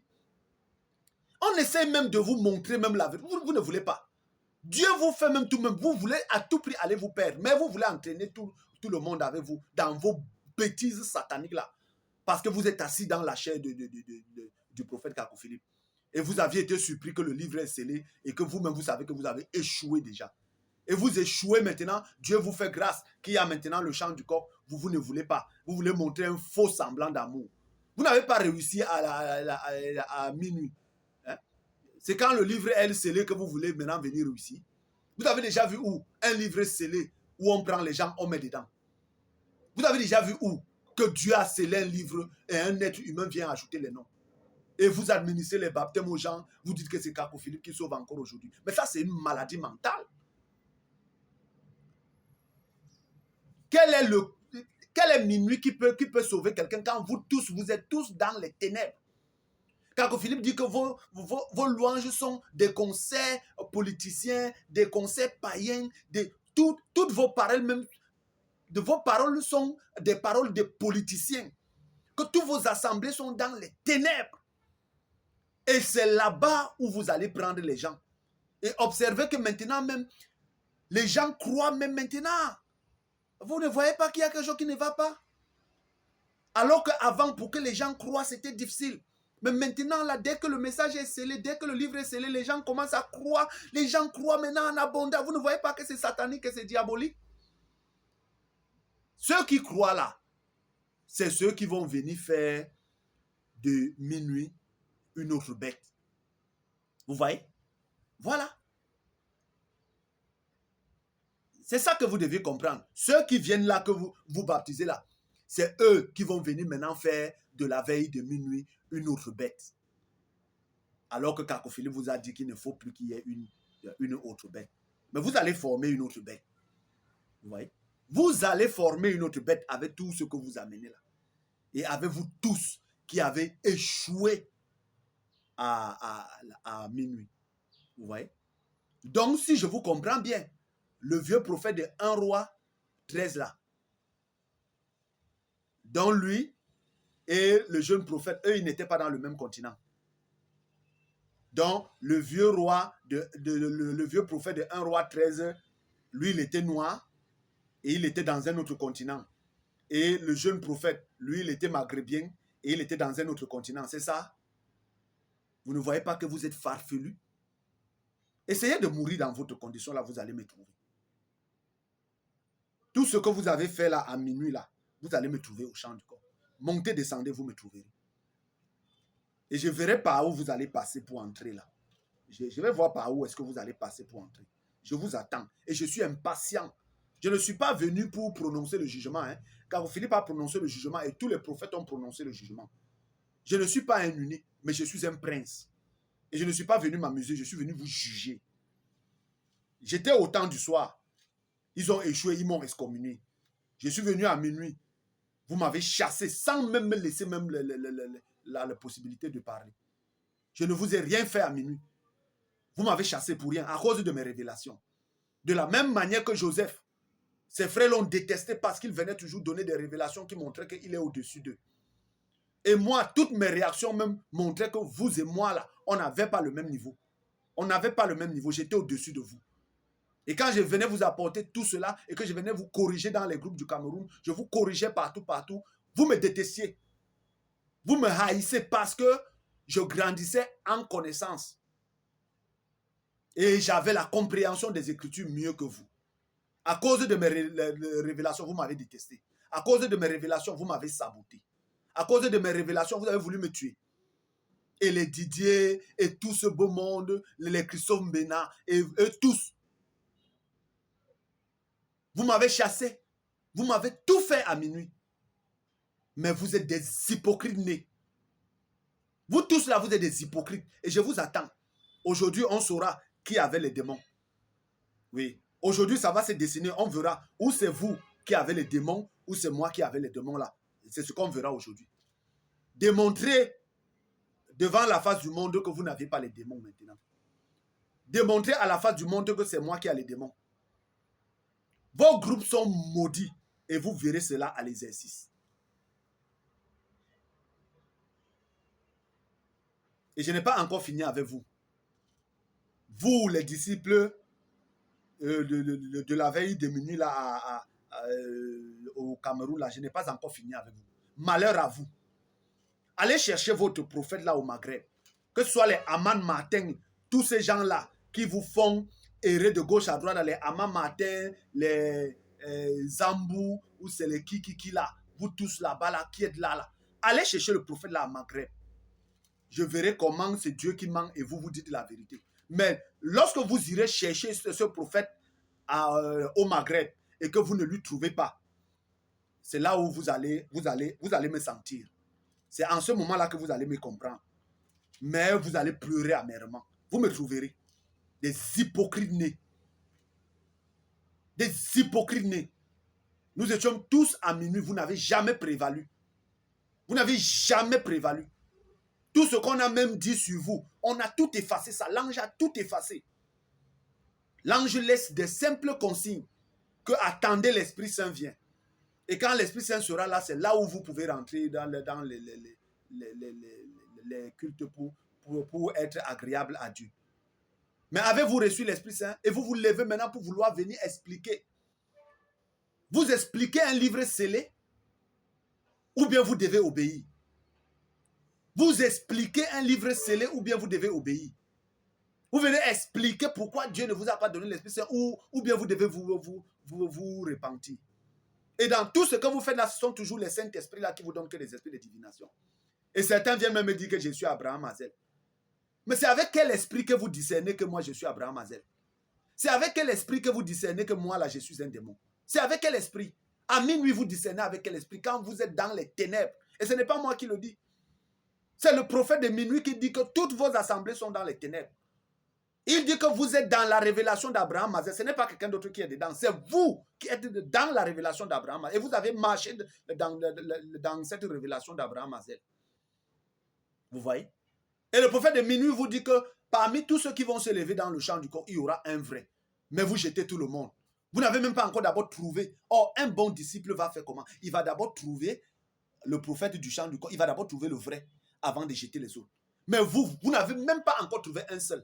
On essaie même de vous montrer même la vérité. Vous ne voulez pas. Dieu vous fait même tout même. Vous voulez à tout prix aller vous perdre. Mais vous voulez entraîner tout le monde avec vous dans vos bêtises sataniques là. Parce que vous êtes assis dans la chair du prophète Kako Philippe. Et vous aviez été surpris que le livre est scellé et que vous-même vous savez que vous avez échoué déjà. et vous échouez maintenant, Dieu vous fait grâce, qu'il y a maintenant le chant du coq, vous ne voulez pas. Vous voulez montrer un faux semblant d'amour. Vous n'avez pas réussi à minuit. Hein? C'est quand le livre est scellé que vous voulez maintenant venir réussir. Vous avez déjà vu où un livre scellé, où on prend les gens, on met dedans. Vous avez déjà vu où que Dieu a scellé un livre et un être humain vient ajouter les noms. Et vous administrez les baptêmes aux gens, vous dites que c'est Kako Philippe qui sauve encore aujourd'hui. Mais ça, c'est une maladie mentale. Quel est minuit qui peut sauver quelqu'un quand vous êtes tous dans les ténèbres? Kako Philippe dit que vos louanges sont des concerts politiciens, des concerts païens, toutes vos paroles, même de vos paroles sont des paroles de politiciens. Que toutes vos assemblées sont dans les ténèbres. Et c'est là-bas où vous allez prendre les gens. Et observez que maintenant même, les gens croient même maintenant. Vous ne voyez pas qu'il y a quelque chose qui ne va pas? Alors qu'avant, pour que les gens croient, c'était difficile. Mais maintenant, là, dès que le message est scellé, dès que le livre est scellé, les gens commencent à croire. Les gens croient maintenant en abondance. Vous ne voyez pas que c'est satanique et c'est diabolique? Ceux qui croient là, c'est ceux qui vont venir faire de minuit une autre bête. Vous voyez? Voilà. C'est ça que vous devez comprendre. Ceux qui viennent là, que vous baptisez là, c'est eux qui vont venir maintenant faire de la veille de minuit une autre bête. Alors que Kako Philippe vous a dit qu'il ne faut plus qu'il y ait une autre bête. Mais vous allez former une autre bête. Vous voyez? Vous allez former une autre bête avec tout ce que vous amenez là. Et avec vous tous qui avez échoué à minuit. Vous voyez? Donc, si je vous comprends bien, le vieux prophète de 1 roi 13 là, dont lui et le jeune prophète, eux, ils n'étaient pas dans le même continent. Donc, le vieux prophète de 1 roi 13, lui, il était noir et il était dans un autre continent. Et le jeune prophète, lui, il était maghrébien et il était dans un autre continent. C'est ça? Vous ne voyez pas que vous êtes farfelu? Essayez de mourir dans votre condition, là, vous allez me trouver. Tout ce que vous avez fait là, à minuit, là, vous allez me trouver au champ du corps. Montez, descendez, vous me trouverez. Et je verrai par où vous allez passer pour entrer là. Je vais voir par où est-ce que vous allez passer pour entrer. Je vous attends. Et je suis impatient. Je ne suis pas venu pour prononcer le jugement. Car Philippe a prononcé le jugement et tous les prophètes ont prononcé le jugement. Je ne suis pas un unique, mais je suis un prince. Et je ne suis pas venu m'amuser, je suis venu vous juger. J'étais au temps du soir. Ils ont échoué, ils m'ont excommunié. Je suis venu à minuit. Vous m'avez chassé sans même me laisser même la possibilité de parler. Je ne vous ai rien fait à minuit. Vous m'avez chassé pour rien à cause de mes révélations. De la même manière que Joseph, ses frères l'ont détesté parce qu'il venait toujours donner des révélations qui montraient qu'il est au-dessus d'eux. Et moi, toutes mes réactions même montraient que vous et moi, là, on n'avait pas le même niveau. On n'avait pas le même niveau. J'étais au-dessus de vous. Et quand je venais vous apporter tout cela et que je venais vous corriger dans les groupes du Cameroun, je vous corrigeais partout, vous me détestiez. Vous me haïssez parce que je grandissais en connaissance. Et j'avais la compréhension des Écritures mieux que vous. À cause de mes révélations, vous m'avez détesté. À cause de mes révélations, vous m'avez saboté. À cause de mes révélations, vous avez voulu me tuer. Et les Didier, et tout ce beau monde, les Christophe Mbena, et eux tous. Vous m'avez chassé. Vous m'avez tout fait à minuit. Mais vous êtes des hypocrites nés. Vous tous là, vous êtes des hypocrites. Et je vous attends. Aujourd'hui, on saura qui avait les démons. Oui. Aujourd'hui, ça va se dessiner. On verra où c'est vous qui avez les démons, ou c'est moi qui avais les démons là. C'est ce qu'on verra aujourd'hui. Démontrez devant la face du monde que vous n'avez pas les démons maintenant. Démontrez à la face du monde que c'est moi qui ai les démons. Vos groupes sont maudits et vous verrez cela à l'exercice. Et je n'ai pas encore fini avec vous. Vous, les disciples de la veille de minuit là, au Cameroun, là, je n'ai pas encore fini avec vous. Malheur à vous. Allez chercher votre prophète là au Maghreb. Que ce soit les Aman Martin, tous ces gens-là qui vous font errer de gauche à droite dans les Amamatins, les Zambou, ou c'est les Kiki là, vous tous là-bas, là, qui êtes là, là. Allez chercher le prophète là à Maghreb. Je verrai comment c'est Dieu qui ment et vous dites la vérité. Mais lorsque vous irez chercher ce prophète au Maghreb et que vous ne lui trouvez pas, c'est là où vous allez me sentir. C'est en ce moment-là que vous allez me comprendre. Mais vous allez pleurer amèrement. Vous me trouverez. Des hypocrites nés. Des hypocrites nés. Nous étions tous à minuit. Vous n'avez jamais prévalu. Vous n'avez jamais prévalu. Tout ce qu'on a même dit sur vous, on a tout effacé ça. L'ange a tout effacé. L'ange laisse des simples consignes que attendez l'Esprit Saint vient. Et quand l'Esprit Saint sera là, c'est là où vous pouvez rentrer dans les cultes pour être agréable à Dieu. Mais avez-vous reçu l'Esprit Saint et vous vous levez maintenant pour vouloir venir expliquer? Vous expliquez un livre scellé ou bien vous devez obéir? Vous expliquez un livre scellé ou bien vous devez obéir? Vous venez expliquer pourquoi Dieu ne vous a pas donné l'Esprit Saint ou bien vous devez vous repentir. Et dans tout ce que vous faites là, ce sont toujours les Saint-Esprits là qui vous donnent que les esprits de divination. Et certains viennent même me dire que je suis Abraham Azel. Mais c'est avec quel esprit que vous discernez que moi je suis Abraham Azel? C'est avec quel esprit que vous discernez que moi là je suis un démon? C'est avec quel esprit? À minuit vous discernez avec quel esprit quand vous êtes dans les ténèbres? Et ce n'est pas moi qui le dis. C'est le prophète de minuit qui dit que toutes vos assemblées sont dans les ténèbres. Il dit que vous êtes dans la révélation d'Abraham Azel. Ce n'est pas quelqu'un d'autre qui est dedans. C'est vous qui êtes dans la révélation d'Abraham Azel. Et vous avez marché dans cette révélation d'Abraham Azel. Vous voyez? Et le prophète de minuit vous dit que parmi tous ceux qui vont se lever dans le champ du corps, il y aura un vrai. Mais vous jetez tout le monde. Vous n'avez même pas encore d'abord trouvé. Or, un bon disciple va faire comment? Il va d'abord trouver le prophète du champ du corps. Il va d'abord trouver le vrai avant de jeter les autres. Mais vous n'avez même pas encore trouvé un seul.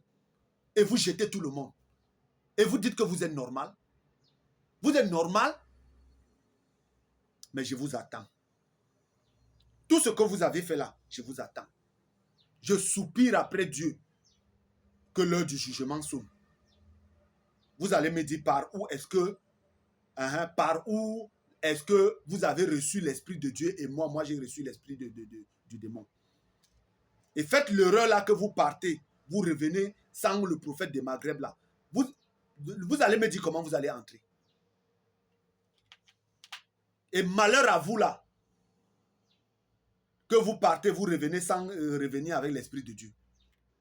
Et vous jetez tout le monde. Et vous dites que vous êtes normal. Vous êtes normal. Mais je vous attends. Tout ce que vous avez fait là, je vous attends. Je soupire après Dieu que l'heure du jugement sonne. Vous allez me dire par où est-ce que vous avez reçu l'esprit de Dieu et moi j'ai reçu l'esprit du démon. Et faites l'erreur là que vous partez, vous revenez sans le prophète de Maghreb là. Vous allez me dire comment vous allez entrer. Et malheur à vous là, que vous partez, vous revenez sans revenir avec l'esprit de Dieu.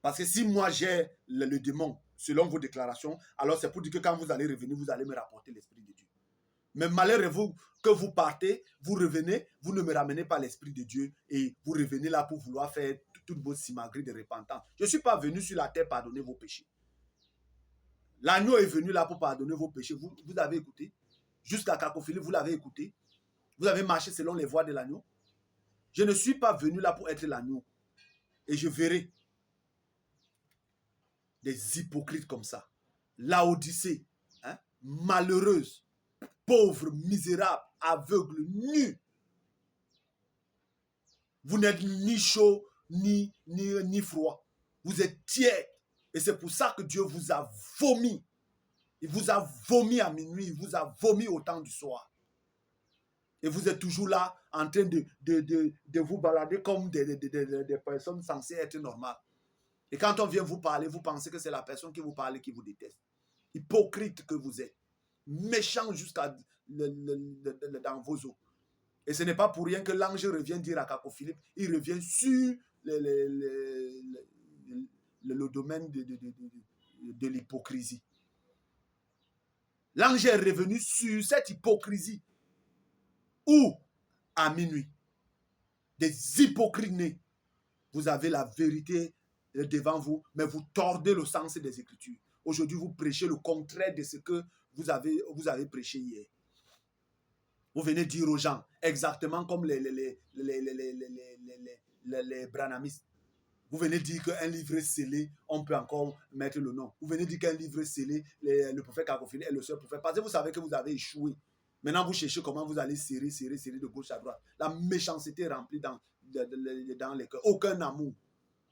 Parce que si moi j'ai le démon, selon vos déclarations, alors c'est pour dire que quand vous allez revenir, vous allez me rapporter l'esprit de Dieu. Mais malheur à vous que vous partez, vous revenez, vous ne me ramenez pas l'esprit de Dieu et vous revenez là pour vouloir faire toute vos simagrées de repentance. Je ne suis pas venu sur la terre pardonner vos péchés. L'agneau est venu là pour pardonner vos péchés. Vous avez écouté. Jusqu'à Cacophilie, vous l'avez écouté. Vous avez marché selon les voies de l'agneau. Je ne suis pas venu là pour être l'agneau. Et je verrai des hypocrites comme ça. Laodicée, malheureuse, pauvre, misérable, aveugle, nu. Vous n'êtes ni chaud, ni froid. Vous êtes tiède. Et c'est pour ça que Dieu vous a vomi. Il vous a vomi à minuit. Il vous a vomi au temps du soir. Et vous êtes toujours là en train de vous balader comme des personnes censées être normales. Et quand on vient vous parler, vous pensez que c'est la personne qui vous parle qui vous déteste. Hypocrite que vous êtes. Méchant jusqu'à dans vos os. Et ce n'est pas pour rien que l'ange revient dire à Cacophilippe, il revient sur le domaine de l'hypocrisie. L'ange est revenu sur cette hypocrisie. Où? À minuit. Des hypocrites nés. Vous avez la vérité devant vous, mais vous tordez le sens des Écritures. Aujourd'hui, vous prêchez le contraire de ce que vous avez prêché hier. Vous venez dire aux gens, exactement comme les branhamistes. Vous venez dire qu'un livre scellé, on peut encore mettre le nom. Vous venez dire qu'un livre scellé, le prophète Cacophilie est le seul prophète. Parce que vous savez que vous avez échoué. Maintenant, vous cherchez comment vous allez serrer de gauche à droite. La méchanceté remplie dans les cœurs. Aucun amour.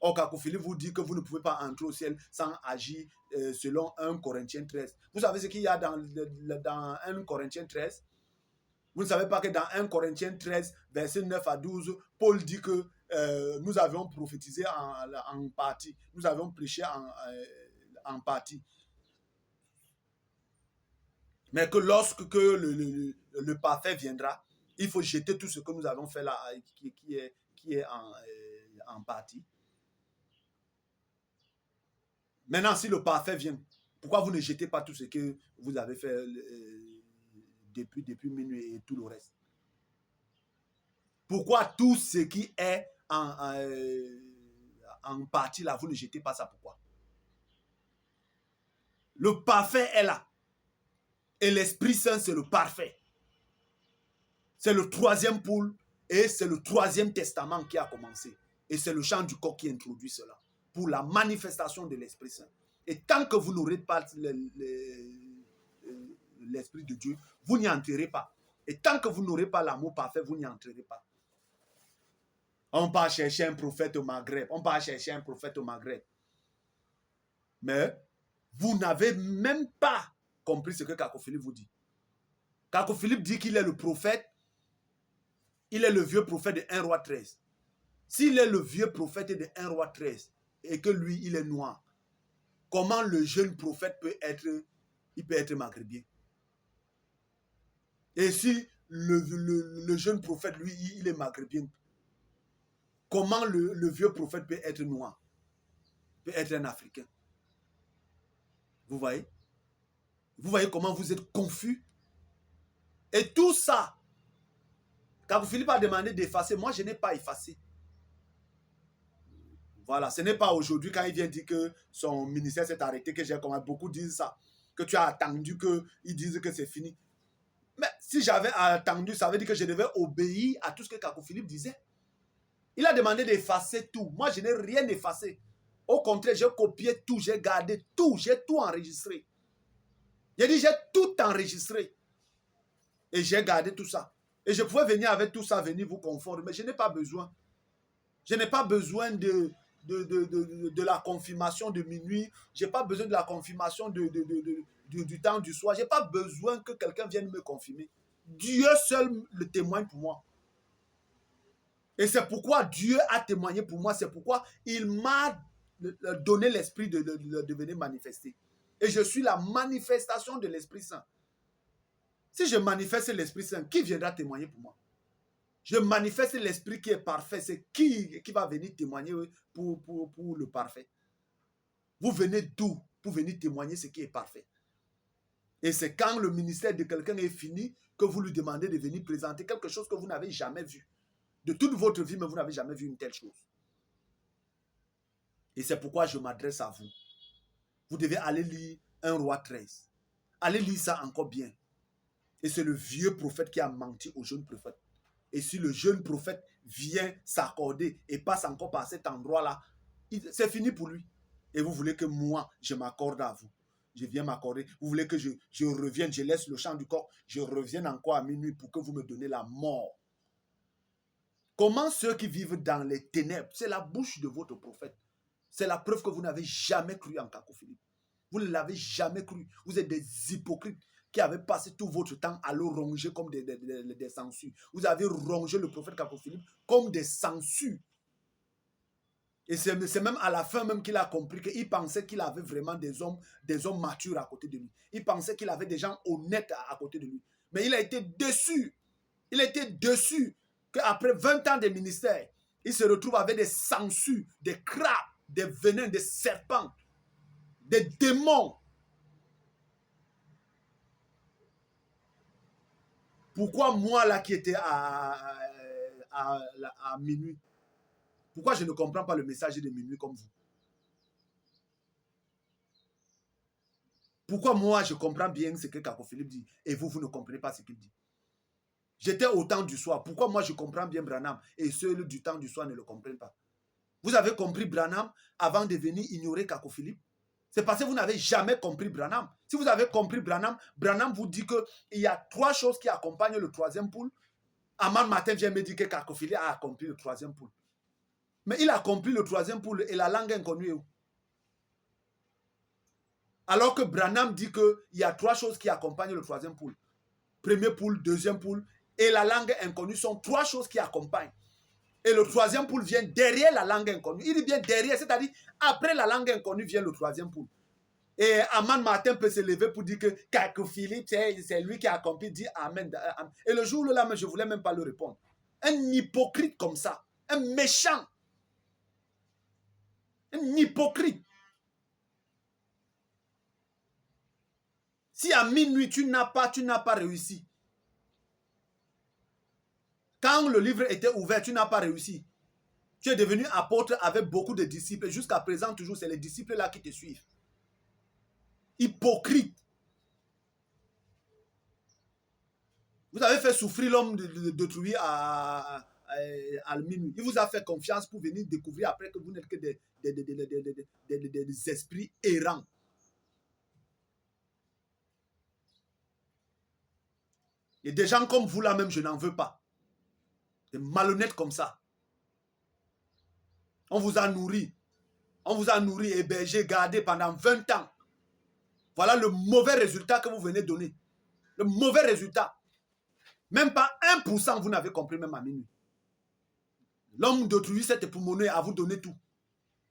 Or, Kako Philippe vous dit que vous ne pouvez pas entrer au ciel sans agir selon 1 Corinthiens 13. Vous savez ce qu'il y a dans 1 Corinthiens 13? Vous ne savez pas que dans 1 Corinthiens 13, versets 9 à 12, Paul dit que nous avions prophétisé en partie. Nous avions prêché en partie. Mais que lorsque le parfait viendra, il faut jeter tout ce que nous avons fait là, qui est en partie. Maintenant, si le parfait vient, pourquoi vous ne jetez pas tout ce que vous avez fait depuis minuit et tout le reste? Pourquoi tout ce qui est en partie là, vous ne jetez pas ça? Pourquoi? Le parfait est là. Et l'Esprit Saint, c'est le parfait. C'est le 3e poule et c'est le 3e testament qui a commencé. Et c'est le chant du corps qui introduit cela. Pour la manifestation de l'Esprit Saint. Et tant que vous n'aurez pas l'Esprit de Dieu, vous n'y entrerez pas. Et tant que vous n'aurez pas l'amour parfait, vous n'y entrerez pas. On part chercher un prophète au Maghreb. On part chercher un prophète au Maghreb. Mais vous n'avez même pas compris ce que Kako Philippe vous dit. Kako Philippe dit qu'il est le prophète. Il est le vieux prophète de 1 roi 13. S'il est le vieux prophète de 1 roi 13 et que lui, il est noir, comment le jeune prophète peut être maghrébien? Et si le jeune prophète, lui, il est maghrébien, comment le vieux prophète peut être noir? Peut être un Africain? Vous voyez? Vous voyez comment vous êtes confus? Et tout ça, quand Philippe a demandé d'effacer, moi je n'ai pas effacé. Voilà, ce n'est pas aujourd'hui quand il vient dire que son ministère s'est arrêté, que j'ai commencé, beaucoup disent ça, que tu as attendu qu'ils disent que c'est fini. Mais si j'avais attendu, ça veut dire que je devais obéir à tout ce que Kako Philippe disait. Il a demandé d'effacer tout. Moi, je n'ai rien effacé. Au contraire, j'ai copié tout, j'ai gardé tout, j'ai tout enregistré. J'ai dit, j'ai tout enregistré. Et j'ai gardé tout ça. Et je pouvais venir avec tout ça, venir vous confondre, mais je n'ai pas besoin. Je n'ai pas besoin de la confirmation de minuit. Je n'ai pas besoin de la confirmation du temps du soir. Je n'ai pas besoin que quelqu'un vienne me confirmer. Dieu seul le témoigne pour moi. Et c'est pourquoi Dieu a témoigné pour moi. C'est pourquoi il m'a donné l'esprit de venir manifester. Et je suis la manifestation de l'Esprit Saint. Si je manifeste l'Esprit Saint, qui viendra témoigner pour moi? Je manifeste l'Esprit qui est parfait. C'est qui va venir témoigner pour le parfait? Vous venez d'où pour venir témoigner ce qui est parfait? Et c'est quand le ministère de quelqu'un est fini que vous lui demandez de venir présenter quelque chose que vous n'avez jamais vu. De toute votre vie, mais vous n'avez jamais vu une telle chose. Et c'est pourquoi je m'adresse à vous. Vous devez aller lire 1 roi 13. Allez lire ça encore bien. Et c'est le vieux prophète qui a menti au jeune prophète. Et si le jeune prophète vient s'accorder et passe encore par cet endroit-là, c'est fini pour lui. Et vous voulez que moi, je m'accorde à vous. Je viens m'accorder. Vous voulez que je revienne, je laisse le champ du corps, je revienne encore à minuit pour que vous me donnez la mort. Comment ceux qui vivent dans les ténèbres, c'est la bouche de votre prophète. C'est la preuve que vous n'avez jamais cru en Kako Philippe. Vous ne l'avez jamais cru. Vous êtes des hypocrites qui avez passé tout votre temps à le ronger comme des sangsues. Vous avez rongé le prophète Kako Philippe comme des sangsues. Et c'est même à la fin même qu'il a compris qu'il pensait qu'il avait vraiment des hommes matures à côté de lui. Il pensait qu'il avait des gens honnêtes à côté de lui. Mais il a été déçu. Il a été déçu qu'après 20 ans de ministère, il se retrouve avec des sangsues, des crabes, des venins, des serpents, des démons. Pourquoi moi là qui étais à minuit, pourquoi je ne comprends pas le message de minuit comme vous? Pourquoi moi je comprends bien ce que Kako Philippe dit et vous ne comprenez pas ce qu'il dit? J'étais au temps du soir. Pourquoi moi je comprends bien Branham et ceux du temps du soir ne le comprennent pas? Vous avez compris Branham avant de venir ignorer Kako Philippe? C'est parce que vous n'avez jamais compris Branham. Si vous avez compris Branham, Branham vous dit qu'il y a 3 choses qui accompagnent le 3e poule. Aman matin vient me dire que Kako Philippe a accompli le 3e poule. Mais il a compris le troisième poule et la langue inconnue. Alors que Branham dit qu'il y a 3 choses qui accompagnent le troisième poule. Premier poule, deuxième poule et la langue inconnue sont 3 choses qui accompagnent. Et le troisième poule vient derrière la langue inconnue. Il dit bien derrière, c'est-à-dire après la langue inconnue vient le troisième poule. Et Aman Martin peut se lever pour dire que Kakou Philippe, c'est lui qui a accompli, dit Amen. Et le jour là, je ne voulais même pas le répondre. Un hypocrite comme ça, un méchant, un hypocrite. Si à minuit tu n'as pas réussi, quand le livre était ouvert, tu n'as pas réussi. Tu es devenu apôtre avec beaucoup de disciples. Jusqu'à présent, toujours, c'est les disciples là qui te suivent. Hypocrite. Vous avez fait souffrir l'homme d'autrui à minuit. Il vous a fait confiance pour venir découvrir après que vous n'êtes que des esprits errants. Et des gens comme vous là même, je n'en veux pas. Des malhonnêtes comme ça. On vous a nourri. On vous a nourri, hébergé, gardé pendant 20 ans. Voilà le mauvais résultat que vous venez donner. Le mauvais résultat. Même pas 1%, vous n'avez compris même à minuit. L'homme d'autrui s'est époumoné à vous donner tout.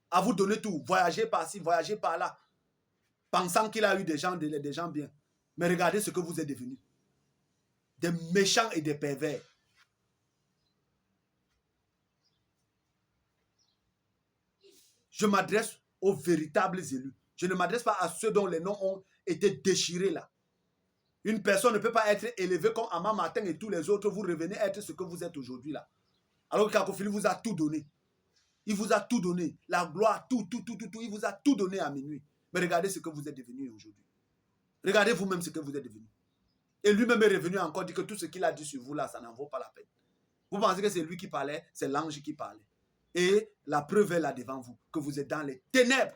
À vous donner tout. Voyager par-ci, voyager par-là. Pensant qu'il a eu des gens bien. Mais regardez ce que vous êtes devenus. Des méchants et des pervers. Je m'adresse aux véritables élus. Je ne m'adresse pas à ceux dont les noms ont été déchirés là. Une personne ne peut pas être élevée comme Aman Martin et tous les autres. Vous revenez être ce que vous êtes aujourd'hui là. Alors que Kakou Philippe vous a tout donné. Il vous a tout donné. La gloire, tout. Il vous a tout donné à minuit. Mais regardez ce que vous êtes devenu aujourd'hui. Regardez vous-même ce que vous êtes devenu. Et lui-même est revenu encore dire que tout ce qu'il a dit sur vous là, ça n'en vaut pas la peine. Vous pensez que c'est lui qui parlait, c'est l'ange qui parlait. Et la preuve est là devant vous, que vous êtes dans les ténèbres.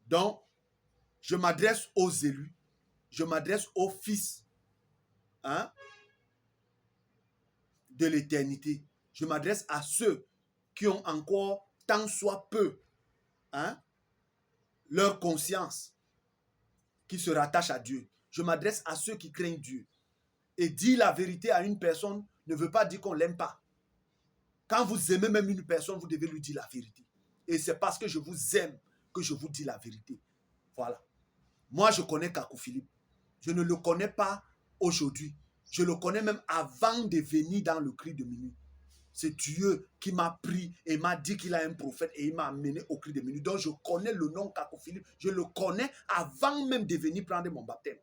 Donc, je m'adresse aux élus, je m'adresse aux fils de l'éternité. Je m'adresse à ceux qui ont encore tant soit peu leur conscience qui se rattache à Dieu. Je m'adresse à ceux qui craignent Dieu. Et dire la vérité à une personne ne veut pas dire qu'on ne l'aime pas. Quand vous aimez même une personne, vous devez lui dire la vérité. Et c'est parce que je vous aime que je vous dis la vérité. Voilà. Moi, je connais Kakou Philippe. Je ne le connais pas aujourd'hui. Je le connais même avant de venir dans le cri de minuit. C'est Dieu qui m'a pris et m'a dit qu'il a un prophète et il m'a amené au cri de minuit. Donc, je connais le nom Kakou Philippe. Je le connais avant même de venir prendre mon baptême.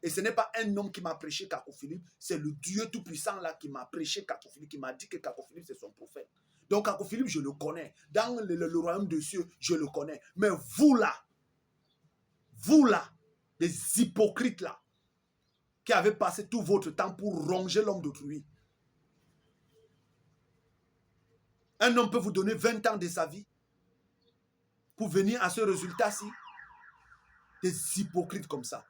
Et ce n'est pas un homme qui m'a prêché Kakou Philippe, c'est le Dieu Tout-Puissant là qui m'a prêché Kakou Philippe, qui m'a dit que Kakou Philippe c'est son prophète. Donc Kakou Philippe, je le connais. Dans le royaume des cieux, je le connais. Mais vous là, les hypocrites là, qui avez passé tout votre temps pour ronger l'homme d'autrui. Un homme peut vous donner 20 ans de sa vie pour venir à ce résultat-ci. Des hypocrites comme ça.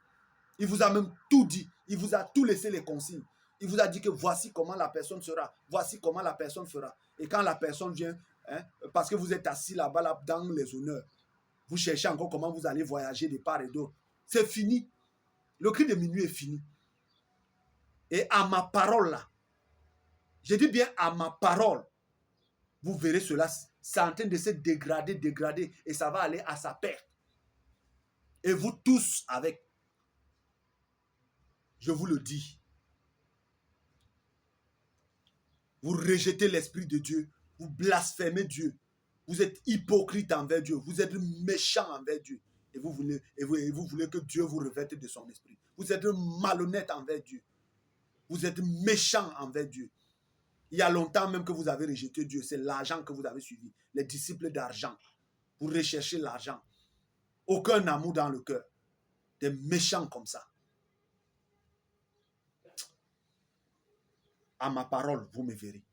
Il vous a même tout dit. Il vous a tout laissé les consignes. Il vous a dit que voici comment la personne sera. Voici comment la personne fera. Et quand la personne vient, parce que vous êtes assis là-bas là, dans les honneurs, vous cherchez encore comment vous allez voyager de part et d'autre. C'est fini. Le cri de minuit est fini. Et à ma parole là, je dis bien à ma parole, vous verrez cela, c'est en train de se dégrader, et ça va aller à sa perte. Et vous tous avec, je vous le dis, vous rejetez l'Esprit de Dieu, vous blasphémez Dieu, vous êtes hypocrite envers Dieu, vous êtes méchant envers Dieu, et vous voulez que Dieu vous revête de son esprit. Vous êtes malhonnête envers Dieu, vous êtes méchant envers Dieu. Il y a longtemps même que vous avez rejeté Dieu, c'est l'argent que vous avez suivi, les disciples d'argent. Vous recherchez l'argent. Aucun amour dans le cœur. Des méchants comme ça. À ma parole, vous me verrez.